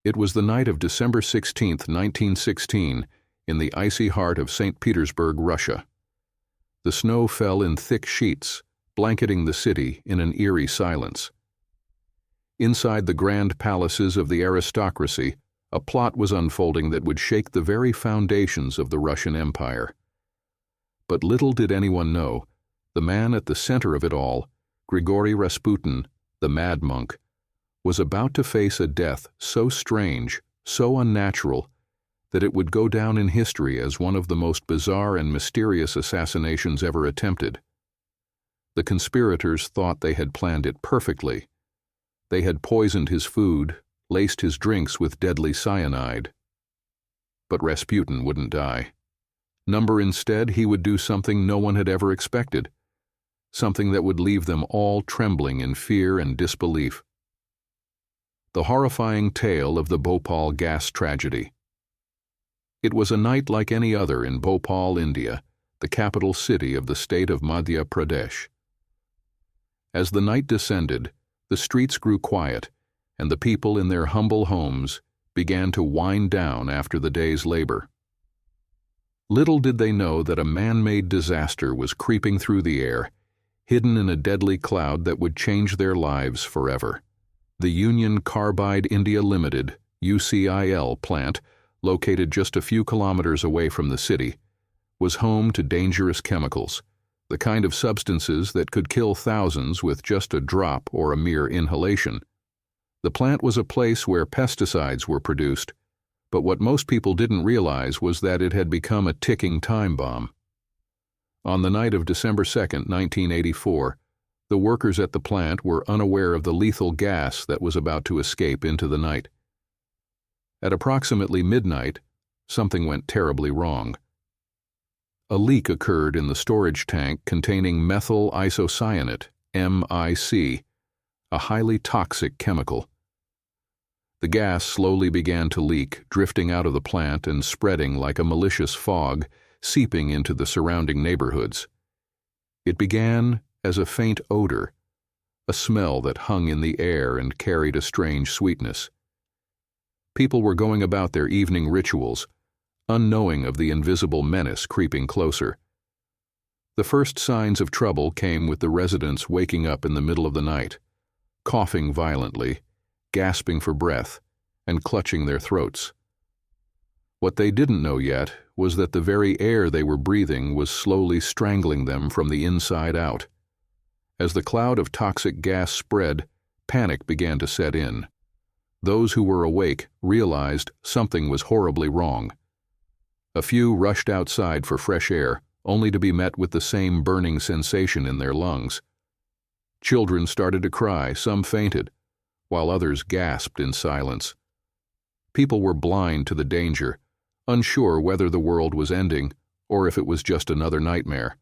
It was the night of December 16, 1916, in the icy heart of St. Petersburg, Russia. The snow fell in thick sheets, blanketing the city in an eerie silence. Inside the grand palaces of the aristocracy, a plot was unfolding that would shake the very foundations of the Russian Empire. But little did anyone know, the man at the center of it all, Grigory Rasputin, the Mad Monk, was about to face a death so strange, so unnatural, that it would go down in history as one of the most bizarre and mysterious assassinations ever attempted. The conspirators thought they had planned it perfectly. They had poisoned his food, laced his drinks with deadly cyanide. But Rasputin wouldn't die. Instead, he would do something no one had ever expected, something that would leave them all trembling in fear and disbelief. The horrifying tale of the Bhopal gas tragedy. It was a night like any other in Bhopal, India, the capital city of the state of Madhya Pradesh. As the night descended, the streets grew quiet, and the people in their humble homes began to wind down after the day's labor. Little did they know that a man-made disaster was creeping through the air, hidden in a deadly cloud that would change their lives forever. The Union Carbide India Limited, UCIL plant, located just a few kilometers away from the city, was home to dangerous chemicals, the kind of substances that could kill thousands with just a drop or a mere inhalation. The plant was a place where pesticides were produced, but what most people didn't realize was that it had become a ticking time bomb. On the night of December 2, 1984, the workers at the plant were unaware of the lethal gas that was about to escape into the night. At approximately midnight, something went terribly wrong. A leak occurred in the storage tank containing methyl isocyanate, MIC, a highly toxic chemical. The gas slowly began to leak, drifting out of the plant and spreading like a malicious fog, seeping into the surrounding neighborhoods. It began as a faint odor, a smell that hung in the air and carried a strange sweetness. People were going about their evening rituals, unknowing of the invisible menace creeping closer. The first signs of trouble came with the residents waking up in the middle of the night, coughing violently, gasping for breath, and clutching their throats. What they didn't know yet was that the very air they were breathing was slowly strangling them from the inside out. As the cloud of toxic gas spread, panic began to set in. Those who were awake realized something was horribly wrong. A few rushed outside for fresh air, only to be met with the same burning sensation in their lungs. Children started to cry, some fainted, while others gasped in silence. People were blind to the danger, unsure whether the world was ending or if it was just another nightmare.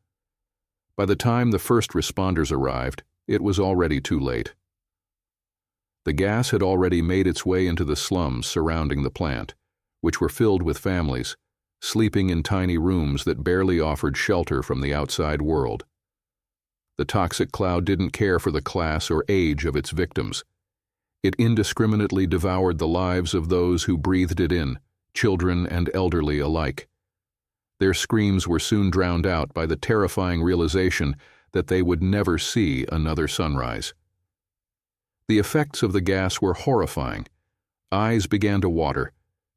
By the time the first responders arrived, it was already too late. The gas had already made its way into the slums surrounding the plant, which were filled with families, sleeping in tiny rooms that barely offered shelter from the outside world. The toxic cloud didn't care for the class or age of its victims. It indiscriminately devoured the lives of those who breathed it in, children and elderly alike. Their screams were soon drowned out by the terrifying realization that they would never see another sunrise. The effects of the gas were horrifying. Eyes began to water,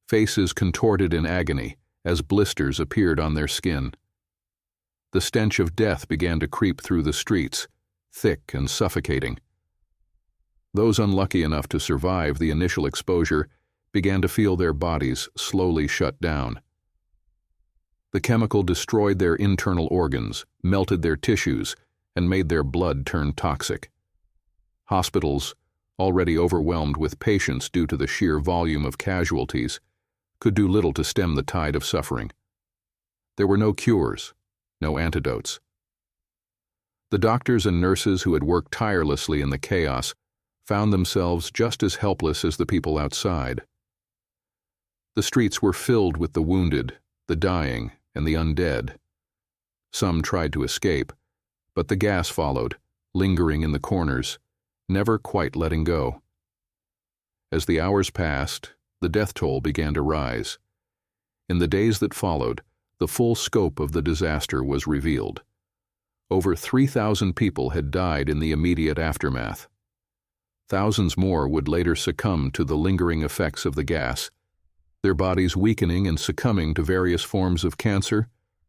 faces contorted in agony as blisters appeared on their skin. The stench of death began to creep through the streets, thick and suffocating. Those unlucky enough to survive the initial exposure began to feel their bodies slowly shut down. The chemical destroyed their internal organs, melted their tissues, and made their blood turn toxic. Hospitals, already overwhelmed with patients due to the sheer volume of casualties, could do little to stem the tide of suffering. There were no cures, no antidotes. The doctors and nurses who had worked tirelessly in the chaos found themselves just as helpless as the people outside. The streets were filled with the wounded, the dying, and the undead. Some tried to escape, but the gas followed, lingering in the corners, never quite letting go. As the hours passed, the death toll began to rise. In the days that followed, the full scope of the disaster was revealed. Over 3,000 people had died in the immediate aftermath. Thousands more would later succumb to the lingering effects of the gas, their bodies weakening and succumbing to various forms of cancer,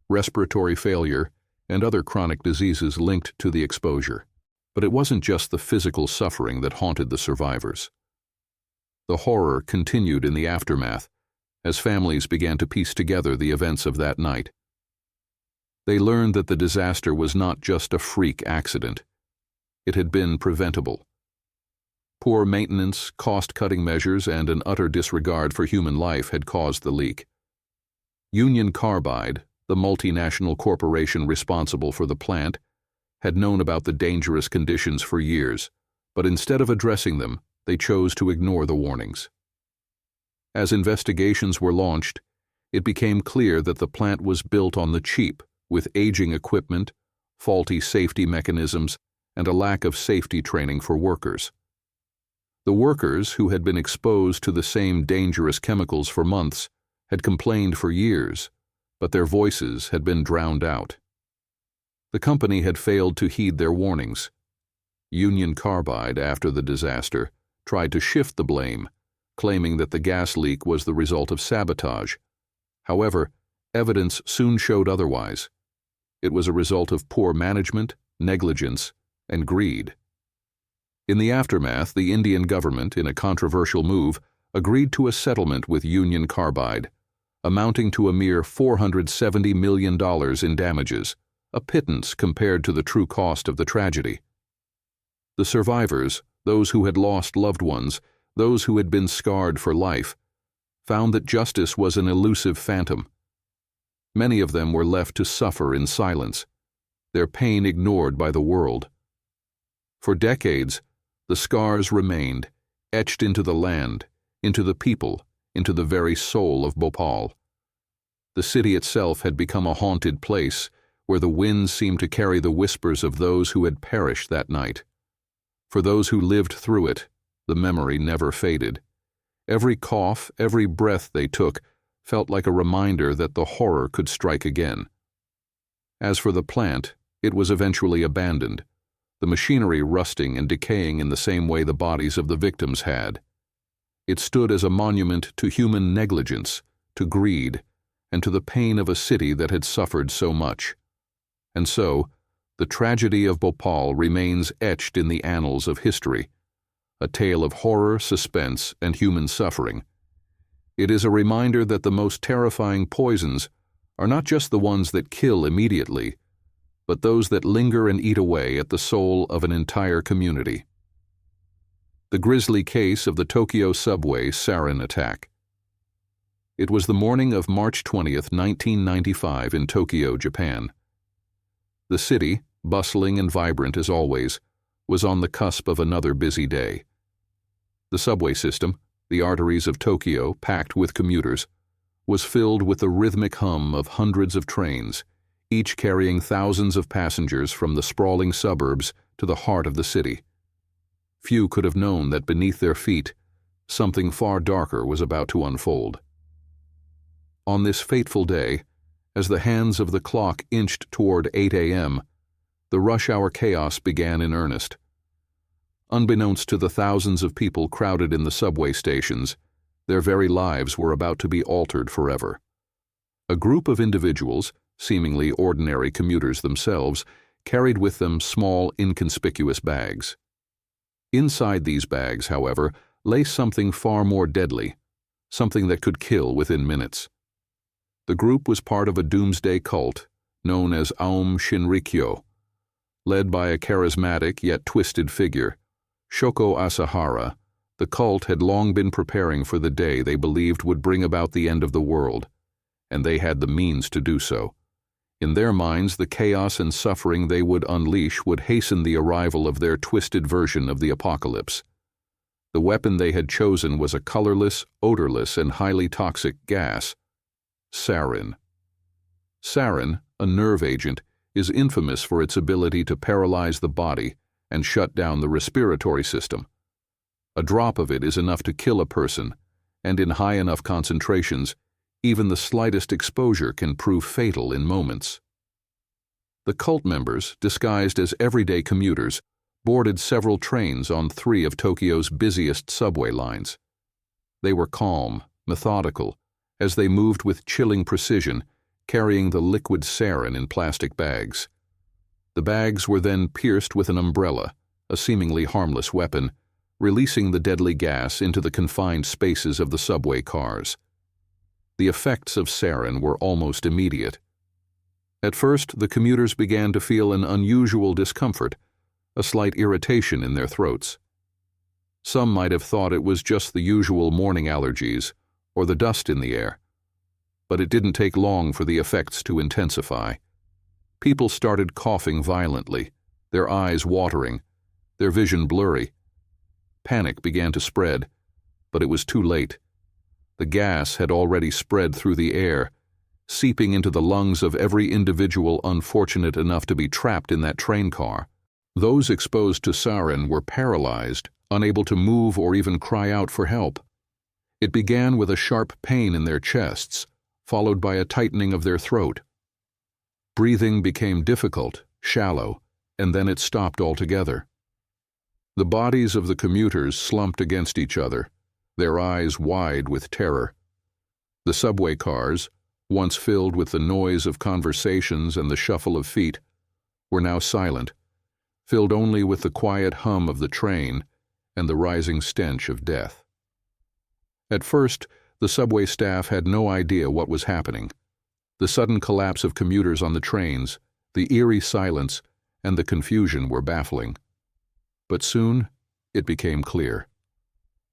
respiratory failure, and other chronic diseases linked to the exposure. But it wasn't just the physical suffering that haunted the survivors. The horror continued in the aftermath as families began to piece together the events of that night. They learned that the disaster was not just a freak accident. It had been preventable. Poor maintenance, cost-cutting measures, and an utter disregard for human life had caused the leak. Union Carbide, the multinational corporation responsible for the plant, had known about the dangerous conditions for years, but instead of addressing them, they chose to ignore the warnings. As investigations were launched, it became clear that the plant was built on the cheap, with aging equipment, faulty safety mechanisms, and a lack of safety training for workers. The workers, who had been exposed to the same dangerous chemicals for months, had complained for years, but their voices had been drowned out. The company had failed to heed their warnings. Union Carbide, after the disaster, tried to shift the blame, claiming that the gas leak was the result of sabotage. However, evidence soon showed otherwise. It was a result of poor management, negligence, and greed. In the aftermath, the Indian government, in a controversial move, agreed to a settlement with Union Carbide, amounting to a mere $470 million in damages, a pittance compared to the true cost of the tragedy. The survivors, those who had lost loved ones, those who had been scarred for life, found that justice was an elusive phantom. Many of them were left to suffer in silence, their pain ignored by the world. For decades, the scars remained, etched into the land, into the people, into the very soul of Bhopal. The city itself had become a haunted place where the winds seemed to carry the whispers of those who had perished that night. For those who lived through it, the memory never faded. Every cough, every breath they took felt like a reminder that the horror could strike again. As for the plant, it was eventually abandoned, the machinery rusting and decaying in the same way the bodies of the victims had. It stood as a monument to human negligence, to greed, and to the pain of a city that had suffered so much. And so, the tragedy of Bhopal remains etched in the annals of history, a tale of horror, suspense, and human suffering. It is a reminder that the most terrifying poisons are not just the ones that kill immediately, but those that linger and eat away at the soul of an entire community. The grisly case of the Tokyo subway Sarin attack. It was the morning of March 20th, 1995 in Tokyo, Japan. The city, bustling and vibrant as always, was on the cusp of another busy day. The subway system, the arteries of Tokyo packed with commuters, was filled with the rhythmic hum of hundreds of trains, each carrying thousands of passengers from the sprawling suburbs to the heart of the city. Few could have known that beneath their feet, something far darker was about to unfold. On this fateful day, as the hands of the clock inched toward 8 a.m., the rush-hour chaos began in earnest. Unbeknownst to the thousands of people crowded in the subway stations, their very lives were about to be altered forever. A group of individuals, seemingly ordinary commuters themselves, carried with them small, inconspicuous bags. Inside these bags, however, lay something far more deadly, something that could kill within minutes. The group was part of a doomsday cult known as Aum Shinrikyo, led by a charismatic yet twisted figure, Shoko Asahara. The cult had long been preparing for the day they believed would bring about the end of the world, and they had the means to do so. In their minds, the chaos and suffering they would unleash would hasten the arrival of their twisted version of the apocalypse. The weapon they had chosen was a colorless, odorless, and highly toxic gas, sarin. Sarin, a nerve agent, is infamous for its ability to paralyze the body and shut down the respiratory system. A drop of it is enough to kill a person, and in high enough concentrations, even the slightest exposure can prove fatal in moments. The cult members, disguised as everyday commuters, boarded several trains on 3 of Tokyo's busiest subway lines. They were calm, methodical, as they moved with chilling precision, carrying the liquid sarin in plastic bags. The bags were then pierced with an umbrella, a seemingly harmless weapon, releasing the deadly gas into the confined spaces of the subway cars. The effects of sarin were almost immediate. At first, the commuters began to feel an unusual discomfort, a slight irritation in their throats. Some might have thought it was just the usual morning allergies or the dust in the air. But it didn't take long for the effects to intensify. People started coughing violently, their eyes watering, their vision blurry. Panic began to spread, but it was too late. The gas had already spread through the air, seeping into the lungs of every individual unfortunate enough to be trapped in that train car. Those exposed to sarin were paralyzed, unable to move or even cry out for help. It began with a sharp pain in their chests, followed by a tightening of their throat. Breathing became difficult, shallow, and then it stopped altogether. The bodies of the commuters slumped against each other, their eyes wide with terror. The subway cars, once filled with the noise of conversations and the shuffle of feet, were now silent, filled only with the quiet hum of the train and the rising stench of death. At first, the subway staff had no idea what was happening. The sudden collapse of commuters on the trains, the eerie silence, and the confusion were baffling. But soon, it became clear.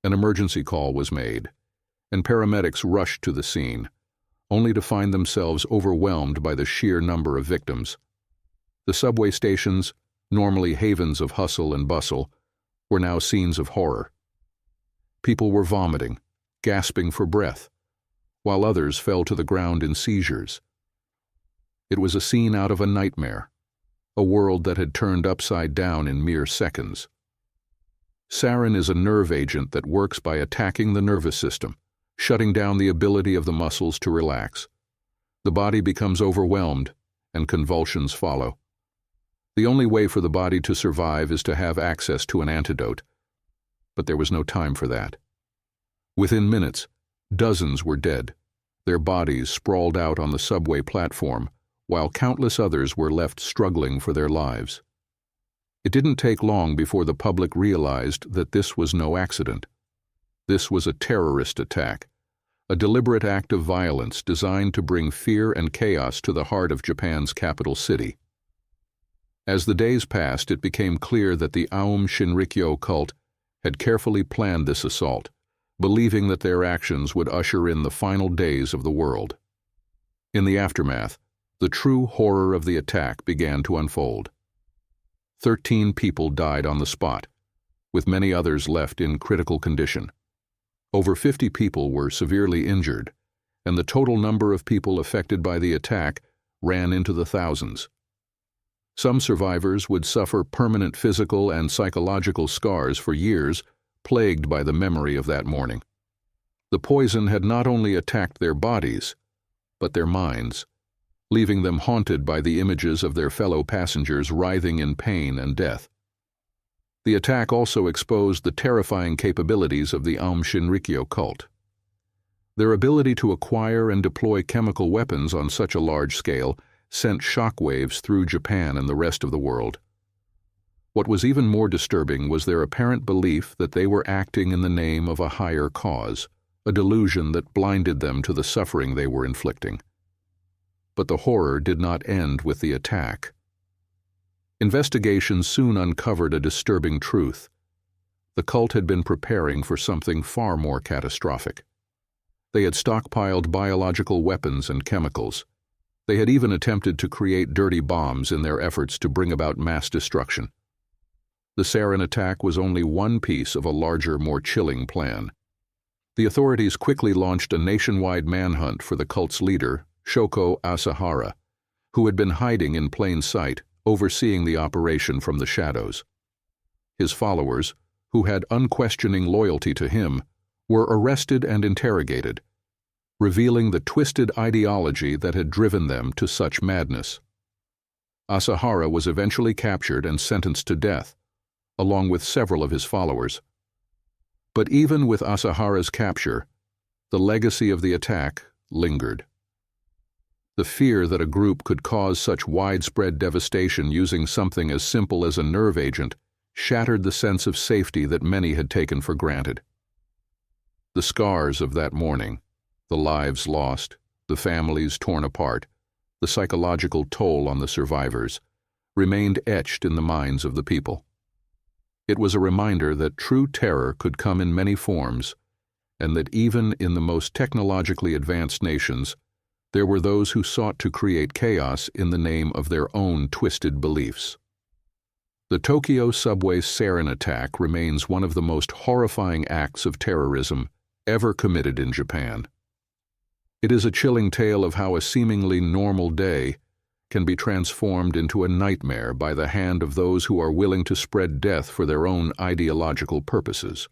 An emergency call was made, and paramedics rushed to the scene, only to find themselves overwhelmed by the sheer number of victims. The subway stations, normally havens of hustle and bustle, were now scenes of horror. People were vomiting, gasping for breath, while others fell to the ground in seizures. It was a scene out of a nightmare, a world that had turned upside down in mere seconds. Sarin is a nerve agent that works by attacking the nervous system, shutting down the ability of the muscles to relax. The body becomes overwhelmed, and convulsions follow. The only way for the body to survive is to have access to an antidote. But there was no time for that. Within minutes, dozens were dead, their bodies sprawled out on the subway platform, while countless others were left struggling for their lives. It didn't take long before the public realized that this was no accident. This was a terrorist attack, a deliberate act of violence designed to bring fear and chaos to the heart of Japan's capital city. As the days passed, it became clear that the Aum Shinrikyo cult had carefully planned this assault, believing that their actions would usher in the final days of the world. In the aftermath, the true horror of the attack began to unfold. 13 people died on the spot, with many others left in critical condition. Over 50 people were severely injured, and the total number of people affected by the attack ran into the thousands. Some survivors would suffer permanent physical and psychological scars for years, plagued by the memory of that morning. The poison had not only attacked their bodies, but their minds, leaving them haunted by the images of their fellow passengers writhing in pain and death. The attack also exposed the terrifying capabilities of the Aum Shinrikyo cult. Their ability to acquire and deploy chemical weapons on such a large scale sent shockwaves through Japan and the rest of the world. What was even more disturbing was their apparent belief that they were acting in the name of a higher cause, a delusion that blinded them to the suffering they were inflicting. But the horror did not end with the attack. Investigations soon uncovered a disturbing truth. The cult had been preparing for something far more catastrophic. They had stockpiled biological weapons and chemicals. They had even attempted to create dirty bombs in their efforts to bring about mass destruction. The Sarin attack was only one piece of a larger, more chilling plan. The authorities quickly launched a nationwide manhunt for the cult's leader, Shoko Asahara, who had been hiding in plain sight, overseeing the operation from the shadows. His followers, who had unquestioning loyalty to him, were arrested and interrogated, revealing the twisted ideology that had driven them to such madness. Asahara was eventually captured and sentenced to death, along with several of his followers. But even with Asahara's capture, the legacy of the attack lingered. The fear that a group could cause such widespread devastation using something as simple as a nerve agent shattered the sense of safety that many had taken for granted. The scars of that morning, the lives lost, the families torn apart, the psychological toll on the survivors, remained etched in the minds of the people. It was a reminder that true terror could come in many forms, and that even in the most technologically advanced nations, there were those who sought to create chaos in the name of their own twisted beliefs. The Tokyo subway Sarin attack remains one of the most horrifying acts of terrorism ever committed in Japan. It is a chilling tale of how a seemingly normal day can be transformed into a nightmare by the hand of those who are willing to spread death for their own ideological purposes.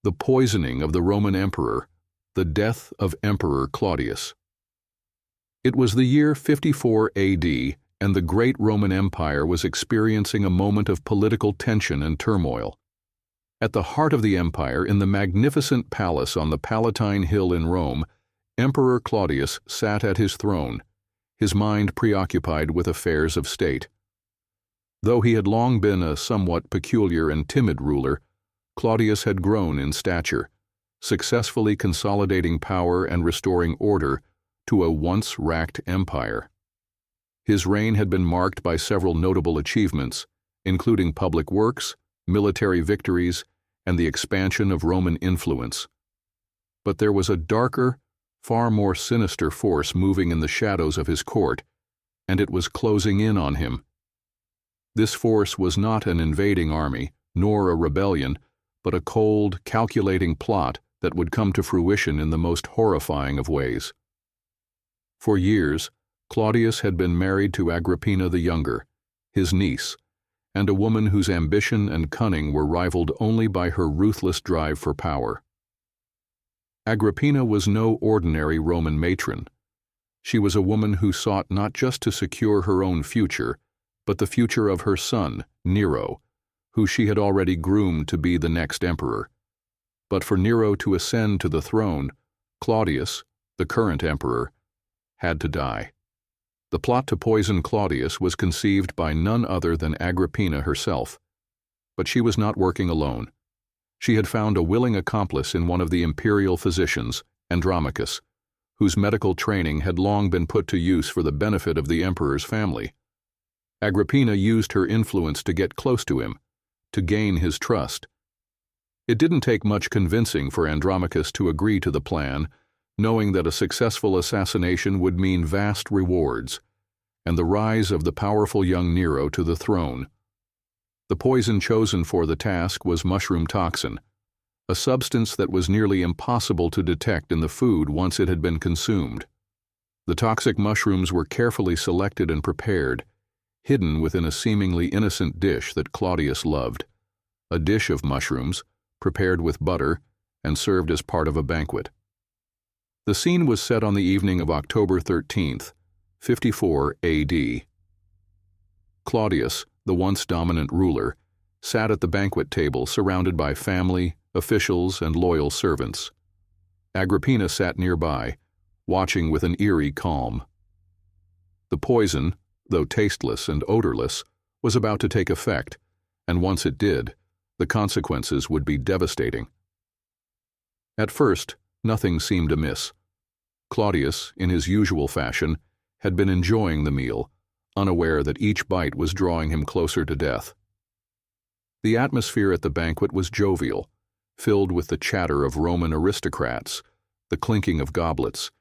The poisoning of the Roman emperor, the death of Emperor Claudius. It was the year 54 AD, and the great Roman Empire was experiencing a moment of political tension and turmoil. At the heart of the empire, in the magnificent palace on the Palatine Hill in Rome, Emperor Claudius sat at his throne, his mind preoccupied with affairs of state. Though he had long been a somewhat peculiar and timid ruler, Claudius had grown in stature, successfully consolidating power and restoring order to a once racked empire. His reign had been marked by several notable achievements, including public works, military victories, and the expansion of Roman influence. But there was a darker, far more sinister force moving in the shadows of his court, and it was closing in on him. This force was not an invading army, nor a rebellion, but a cold, calculating plot that would come to fruition in the most horrifying of ways. For years, Claudius had been married to Agrippina the Younger, his niece, and a woman whose ambition and cunning were rivaled only by her ruthless drive for power. Agrippina was no ordinary Roman matron. She was a woman who sought not just to secure her own future, but the future of her son, Nero, who she had already groomed to be the next emperor. But for Nero to ascend to the throne, Claudius, the current emperor, had to die. The plot to poison Claudius was conceived by none other than Agrippina herself. But she was not working alone. She had found a willing accomplice in one of the imperial physicians, Andromachus, whose medical training had long been put to use for the benefit of the emperor's family. Agrippina used her influence to get close to him, to gain his trust. It didn't take much convincing for Andromachus to agree to the plan, knowing that a successful assassination would mean vast rewards, and the rise of the powerful young Nero to the throne. The poison chosen for the task was mushroom toxin, a substance that was nearly impossible to detect in the food once it had been consumed. The toxic mushrooms were carefully selected and prepared, hidden within a seemingly innocent dish that Claudius loved, a dish of mushrooms, prepared with butter, and served as part of a banquet. The scene was set on the evening of October 13th, 54 AD. Claudius, the once dominant ruler, sat at the banquet table surrounded by family, officials, and loyal servants. Agrippina sat nearby, watching with an eerie calm. The poison, though tasteless and odorless, was about to take effect, and once it did, the consequences would be devastating. At first, nothing seemed amiss. Claudius, in his usual fashion, had been enjoying the meal, unaware that each bite was drawing him closer to death. The atmosphere at the banquet was jovial, filled with the chatter of Roman aristocrats, the clinking of goblets,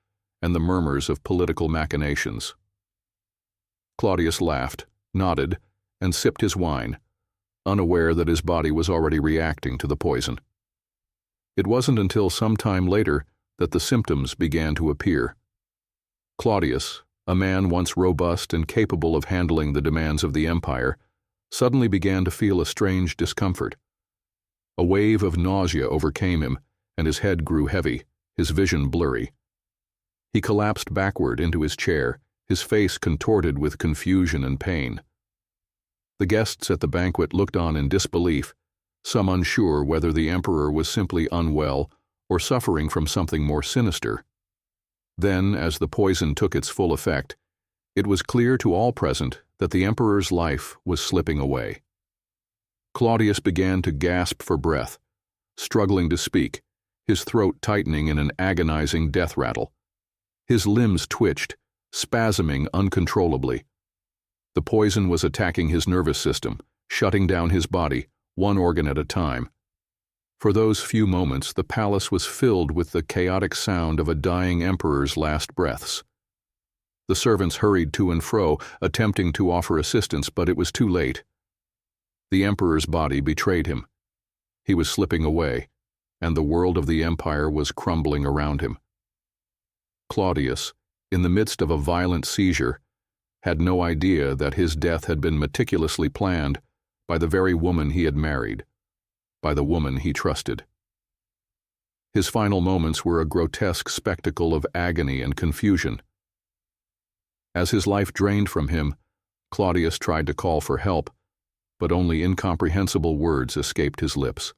and the murmurs of political machinations. Claudius laughed, nodded, and sipped his wine, unaware that his body was already reacting to the poison. It wasn't until some time later that the symptoms began to appear. Claudius, a man once robust and capable of handling the demands of the empire, suddenly began to feel a strange discomfort. A wave of nausea overcame him, and his head grew heavy, his vision blurry. He collapsed backward into his chair, his face contorted with confusion and pain. The guests at the banquet looked on in disbelief, some unsure whether the emperor was simply unwell or suffering from something more sinister. Then, as the poison took its full effect, it was clear to all present that the emperor's life was slipping away. Claudius began to gasp for breath, struggling to speak, his throat tightening in an agonizing death rattle. His limbs twitched, spasming uncontrollably. The poison was attacking his nervous system, shutting down his body, one organ at a time. For those few moments, the palace was filled with the chaotic sound of a dying emperor's last breaths. The servants hurried to and fro, attempting to offer assistance, but it was too late. The emperor's body betrayed him. He was slipping away, and the world of the empire was crumbling around him. Claudius, in the midst of a violent seizure, had no idea that his death had been meticulously planned by the very woman he had married, by the woman he trusted. His final moments were a grotesque spectacle of agony and confusion. As his life drained from him, Claudius tried to call for help, but only incomprehensible words escaped his lips.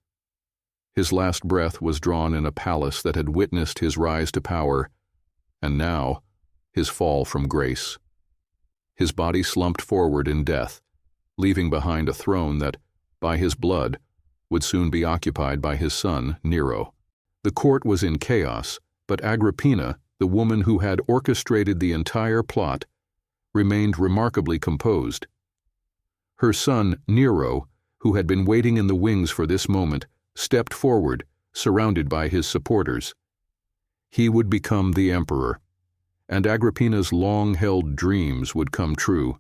His last breath was drawn in a palace that had witnessed his rise to power, and now his fall from grace. His body slumped forward in death, leaving behind a throne that, by his blood, would soon be occupied by his son, Nero. The court was in chaos, but Agrippina, the woman who had orchestrated the entire plot, remained remarkably composed. Her son, Nero, who had been waiting in the wings for this moment, stepped forward, surrounded by his supporters. He would become the emperor, and Agrippina's long-held dreams would come true.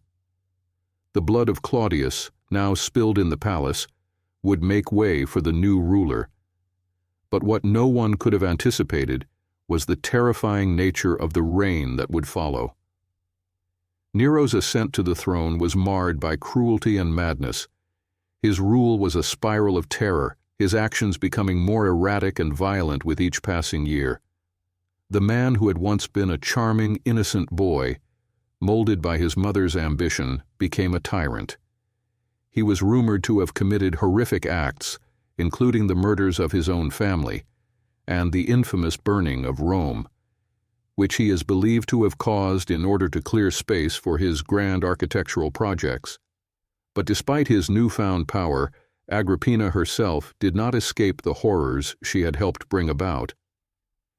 The blood of Claudius, now spilled in the palace, would make way for the new ruler. But what no one could have anticipated was the terrifying nature of the reign that would follow. Nero's ascent to the throne was marred by cruelty and madness. His rule was a spiral of terror, his actions becoming more erratic and violent with each passing year. The man who had once been a charming, innocent boy, molded by his mother's ambition, became a tyrant. He was rumored to have committed horrific acts, including the murders of his own family, and the infamous burning of Rome, which he is believed to have caused in order to clear space for his grand architectural projects. But despite his newfound power, Agrippina herself did not escape the horrors she had helped bring about.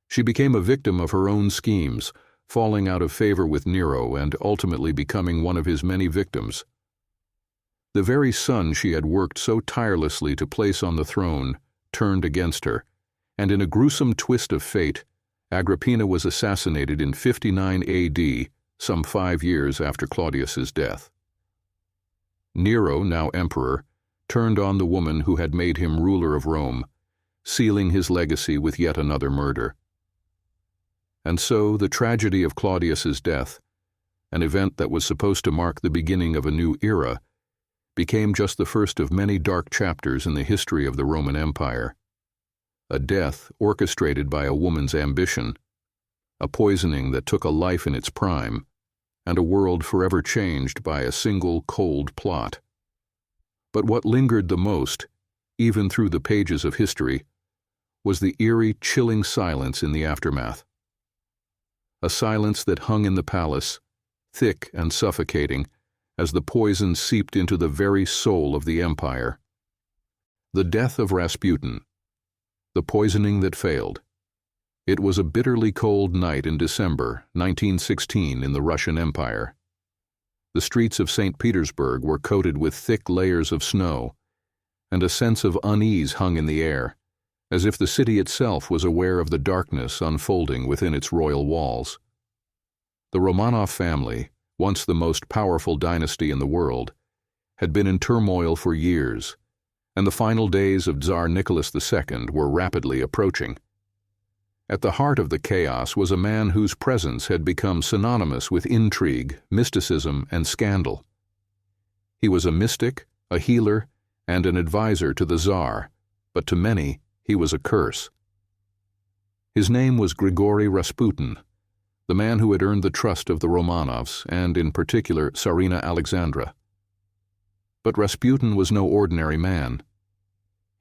She became a victim of her own schemes, falling out of favor with Nero and ultimately becoming one of his many victims. The very son she had worked so tirelessly to place on the throne turned against her, and in a gruesome twist of fate, Agrippina was assassinated in 59 AD, some 5 years after Claudius's death. Nero, now emperor, turned on the woman who had made him ruler of Rome, sealing his legacy with yet another murder. And so the tragedy of Claudius's death, an event that was supposed to mark the beginning of a new era, became just the first of many dark chapters in the history of the Roman Empire. A death orchestrated by a woman's ambition, a poisoning that took a life in its prime, and a world forever changed by a single cold plot. But what lingered the most, even through the pages of history, was the eerie, chilling silence in the aftermath. A silence that hung in the palace, thick and suffocating, as the poison seeped into the very soul of the empire. The death of Rasputin, the poisoning that failed. It was a bitterly cold night in December 1916 in the Russian Empire. The streets of St. Petersburg were coated with thick layers of snow, and a sense of unease hung in the air, as if the city itself was aware of the darkness unfolding within its royal walls. The Romanov family, once the most powerful dynasty in the world, had been in turmoil for years, and the final days of Tsar Nicholas II were rapidly approaching. At the heart of the chaos was a man whose presence had become synonymous with intrigue, mysticism, and scandal. He was a mystic, a healer, and an advisor to the Tsar, but to many he was a curse. His name was Grigory Rasputin, the man who had earned the trust of the Romanovs and, in particular, Tsarina Alexandra. But Rasputin was no ordinary man.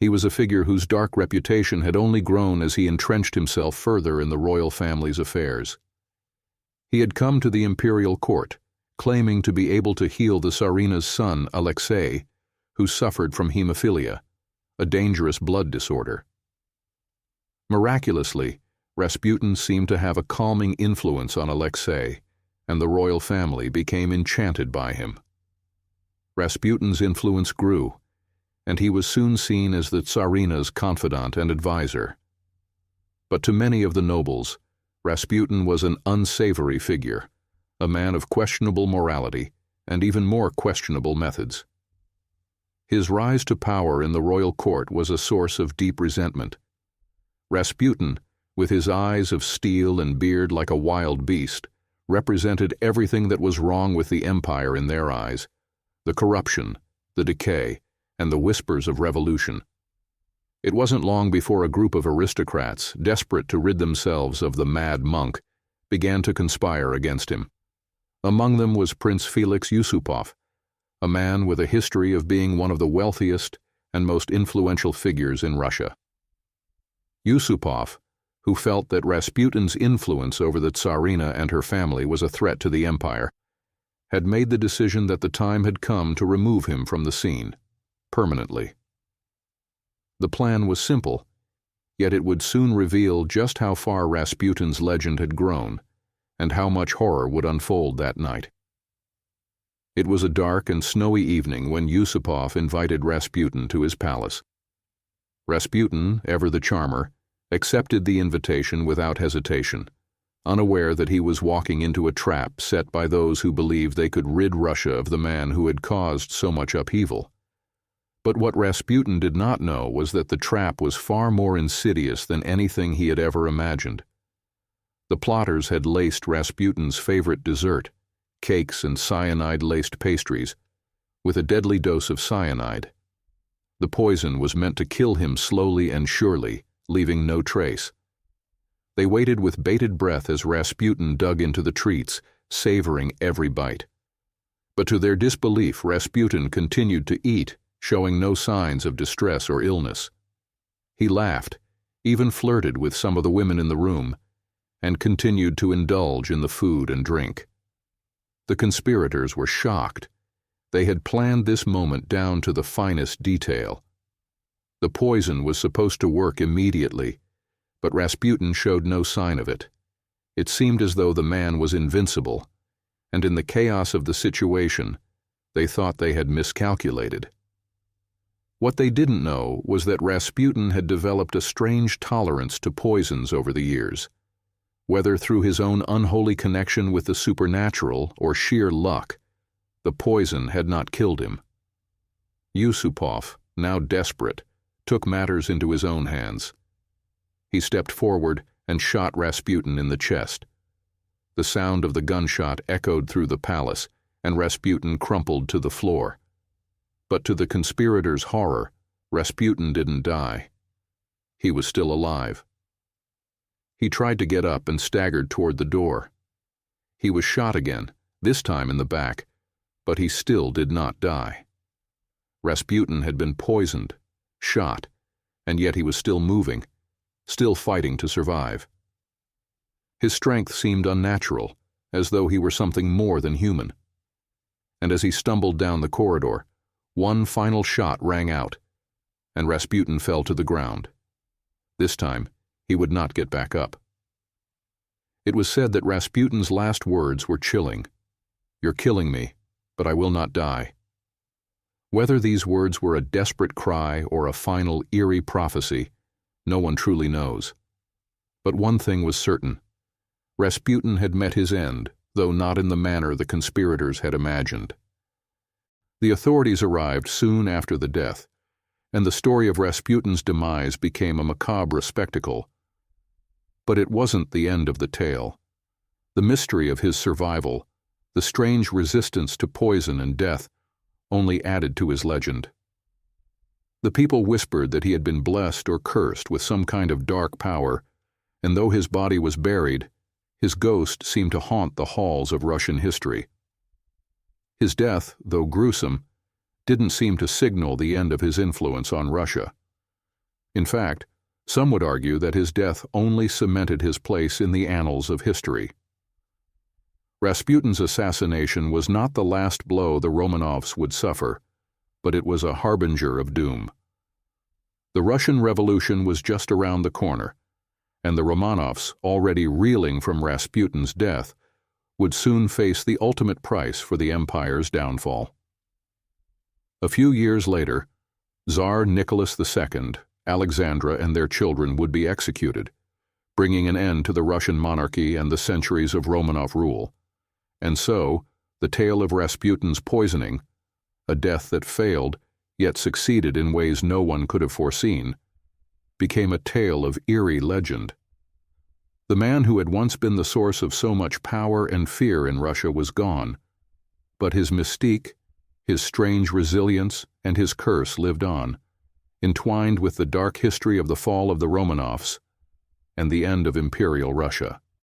He was a figure whose dark reputation had only grown as he entrenched himself further in the royal family's affairs. He had come to the imperial court, claiming to be able to heal the Tsarina's son, Alexei, who suffered from hemophilia, a dangerous blood disorder. Miraculously, Rasputin seemed to have a calming influence on Alexei, and the royal family became enchanted by him. Rasputin's influence grew, and he was soon seen as the Tsarina's confidant and advisor. But to many of the nobles, Rasputin was an unsavory figure, a man of questionable morality and even more questionable methods. His rise to power in the royal court was a source of deep resentment. Rasputin, with his eyes of steel and beard like a wild beast, represented everything that was wrong with the empire in their eyes: the corruption, the decay, and the whispers of revolution. It wasn't long before a group of aristocrats, desperate to rid themselves of the mad monk, began to conspire against him. Among them was Prince Felix Yusupov, a man with a history of being one of the wealthiest and most influential figures in Russia. Yusupov, who felt that Rasputin's influence over the Tsarina and her family was a threat to the empire, had made the decision that the time had come to remove him from the scene, permanently. The plan was simple, yet it would soon reveal just how far Rasputin's legend had grown, and how much horror would unfold that night. It was a dark and snowy evening when Yusupov invited Rasputin to his palace. Rasputin, ever the charmer, accepted the invitation without hesitation, unaware that he was walking into a trap set by those who believed they could rid Russia of the man who had caused so much upheaval. But what Rasputin did not know was that the trap was far more insidious than anything he had ever imagined. The plotters had laced Rasputin's favorite dessert, cakes and cyanide-laced pastries, with a deadly dose of cyanide. The poison was meant to kill him slowly and surely, leaving no trace. They waited with bated breath as Rasputin dug into the treats, savoring every bite. But to their disbelief, Rasputin continued to eat, showing no signs of distress or illness. He laughed, even flirted with some of the women in the room, and continued to indulge in the food and drink. The conspirators were shocked. They had planned this moment down to the finest detail. The poison was supposed to work immediately, but Rasputin showed no sign of it. It seemed as though the man was invincible, and in the chaos of the situation, they thought they had miscalculated. What they didn't know was that Rasputin had developed a strange tolerance to poisons over the years. Whether through his own unholy connection with the supernatural or sheer luck, the poison had not killed him. Yusupov, now desperate, took matters into his own hands. He stepped forward and shot Rasputin in the chest. The sound of the gunshot echoed through the palace, and Rasputin crumpled to the floor. But to the conspirators' horror, Rasputin didn't die. He was still alive. He tried to get up and staggered toward the door. He was shot again, this time in the back, but he still did not die. Rasputin had been poisoned, shot, and yet he was still moving, still fighting to survive. His strength seemed unnatural, as though he were something more than human. And as he stumbled down the corridor, one final shot rang out, and Rasputin fell to the ground. This time, he would not get back up. It was said that Rasputin's last words were chilling. "You're killing me, but I will not die." Whether these words were a desperate cry or a final, eerie prophecy, no one truly knows. But one thing was certain. Rasputin had met his end, though not in the manner the conspirators had imagined. The authorities arrived soon after the death, and the story of Rasputin's demise became a macabre spectacle. But it wasn't the end of the tale. The mystery of his survival, the strange resistance to poison and death, only added to his legend. The people whispered that he had been blessed or cursed with some kind of dark power, and though his body was buried, his ghost seemed to haunt the halls of Russian history. His death, though gruesome, didn't seem to signal the end of his influence on Russia. In fact, some would argue that his death only cemented his place in the annals of history. Rasputin's assassination was not the last blow the Romanovs would suffer, but it was a harbinger of doom. The Russian Revolution was just around the corner, and the Romanovs, already reeling from Rasputin's death, would soon face the ultimate price for the empire's downfall. A few years later, Tsar Nicholas II, Alexandra, and their children would be executed, bringing an end to the Russian monarchy and the centuries of Romanov rule. And so, the tale of Rasputin's poisoning, a death that failed, yet succeeded in ways no one could have foreseen, became a tale of eerie legend. The man who had once been the source of so much power and fear in Russia was gone, but his mystique, his strange resilience, and his curse lived on, entwined with the dark history of the fall of the Romanovs and the end of Imperial Russia.